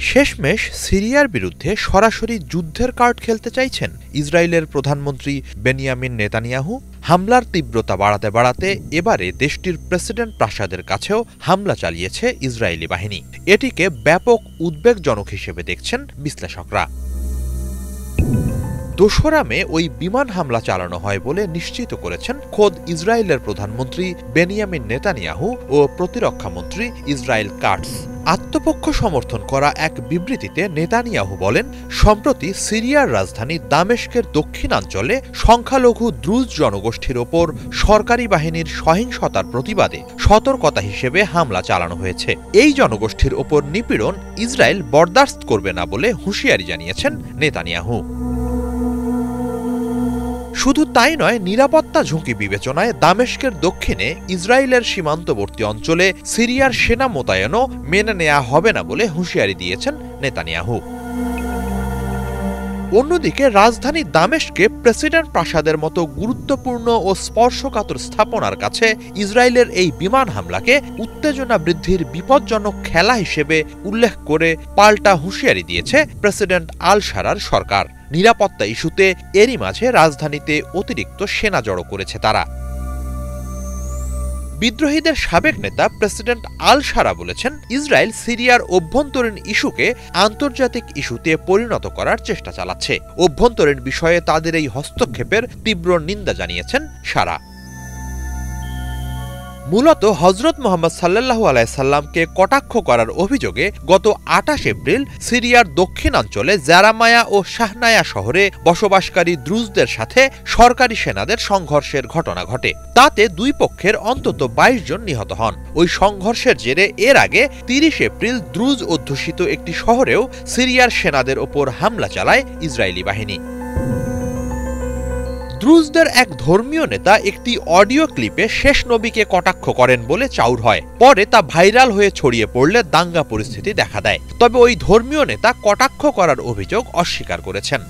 শেষমেশ সিরিয়ার বিরুদ্ধে সরাসরি যুদ্ধের কার্ড খেলতে চাইছেন ইসরায়েলের প্রধানমন্ত্রী বেনিয়ামিন নেতানিয়াহু। হামলার তীব্রতা বাড়াতে বাড়াতে এবারে দেশটির প্রেসিডেন্ট প্রাসাদের কাছেও হামলা চালিয়েছে ইসরায়েলি বাহিনী। এটিকে ব্যাপক উদ্বেগজনক হিসেবে দেখছেন বিশ্লেষকরা। ২রা মে ওই বিমান হামলা চালানো হয় বলে নিশ্চিত করেছেন খোদ ইসরায়েলের প্রধানমন্ত্রী বেনিয়ামিন নেতানিয়াহু ও প্রতিরক্ষামন্ত্রী ইসরায়েল কাটস। আত্মপক্ষ সমর্থন করা এক বিবৃতিতে নেতানিয়াহু বলেন, সম্প্রতি সিরিয়ার রাজধানী দামেস্কের দক্ষিণাঞ্চলে সংখ্যালঘু দ্রুজ জনগোষ্ঠীর ওপর সরকারি বাহিনীর সহিংসতার প্রতিবাদে সতর্কতা হিসেবে হামলা চালানো হয়েছে। এই জনগোষ্ঠীর ওপর নিপীড়ন ইসরায়েল বরদাস্ত করবে না বলে হুঁশিয়ারি জানিয়েছেন নেতানিয়াহু। শুধু তাই নয়, নিরাপত্তা ঝুঁকি বিবেচনায় দামেস্কের দক্ষিণে ইসরায়েলের সীমান্তবর্তী অঞ্চলে সিরিয়ার সেনা মোতায়েনও মেনে নেওয়া হবে না বলে হুঁশিয়ারি দিয়েছেন নেতানিয়াহু। অন্যদিকে রাজধানী দামেস্কে প্রেসিডেন্ট প্রাসাদের মতো গুরুত্বপূর্ণ ও স্পর্শকাতর স্থাপনার কাছে ইসরায়েলের এই বিমান হামলাকে উত্তেজনা বৃদ্ধির বিপজ্জনক খেলা হিসেবে উল্লেখ করে পাল্টা হুঁশিয়ারি দিয়েছে প্রেসিডেন্ট আল শারার সরকার। নিরাপত্তা ইস্যুতে এরই মাঝে রাজধানীতে অতিরিক্ত সেনা জড়ো করেছে তারা। বিদ্রোহীদের সাবেক নেতা প্রেসিডেন্ট আল শারা বলেছেন, ইসরায়েল সিরিয়ার অভ্যন্তরীণ ইস্যুকে আন্তর্জাতিক ইস্যুতে পরিণত করার চেষ্টা চালাচ্ছে। অভ্যন্তরীণ বিষয়ে তাদের এই হস্তক্ষেপের তীব্র নিন্দা জানিয়েছেন শারা। মূলত হজরত মোহাম্মদ সাল্লাল্লাহু আলাইহি সাল্লামকে কটাক্ষ করার অভিযোগে গত ২৮ এপ্রিল সিরিয়ার দক্ষিণাঞ্চলে জারামায়া ও শাহনায়া শহরে বসবাসকারী দ্রুজদের সাথে সরকারি সেনাদের সংঘর্ষের ঘটনা ঘটে। তাতে দুই পক্ষের অন্তত ২২ জন নিহত হন। ওই সংঘর্ষের জেরে এর আগে ৩০ এপ্রিল দ্রুজ অধ্যুষিত একটি শহরেও সিরিয়ার সেনাদের ওপর হামলা চালায় ইসরায়েলি বাহিনী। দ্রুজদের এক ধর্মীয় নেতা একটি অডিও ক্লিপে শেষ নবীকে কটাক্ষ করেন বলে চাউর হয়। পরে তা ভাইরাল হয়ে ছড়িয়ে পড়লে দাঙ্গা পরিস্থিতি দেখা দেয়। তবে ওই ধর্মীয় নেতা কটাক্ষ করার অভিযোগ অস্বীকার করেছেন।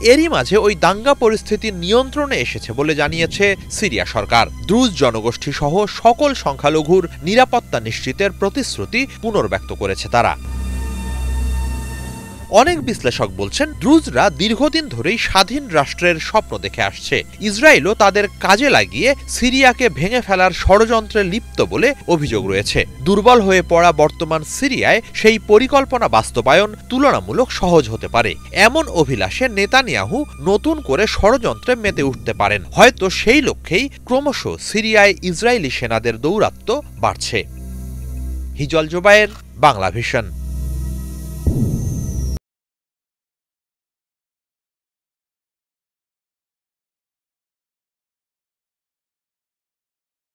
এরই মাঝে ওই দাঙ্গা পরিস্থিতি নিয়ন্ত্রণে এসেছে বলে জানিয়েছে সিরিয়া সরকার। দ্রুজ জনগোষ্ঠী সহ সকল সংখ্যালঘুর নিরাপত্তা নিশ্চিতের প্রতিশ্রুতি পুনর্ব্যক্ত করেছে তারা। অনেক বিশ্লেষক বলছেন, দ্রুজরা দীর্ঘদিন ধরেই স্বাধীন রাষ্ট্রের স্বপ্ন দেখে আসছে। ইসরায়েলও তাদের কাজে লাগিয়ে সিরিয়াকে ভেঙে ফেলার ষড়যন্ত্রে লিপ্ত বলে অভিযোগ রয়েছে। দুর্বল হয়ে পড়া বর্তমান সিরিয়ায় সেই পরিকল্পনা বাস্তবায়ন তুলনামূলক সহজ হতে পারে। এমন অভিলাষে নেতানিয়াহু নতুন করে ষড়যন্ত্রে মেতে উঠতে পারেন। হয়তো সেই লক্ষ্যেই ক্রমশ সিরিয়ায় ইসরায়েলি সেনাদের দৌরাত্ম্য বাড়ছে। হিজল জোবায়ের, বাংলা ভিশন।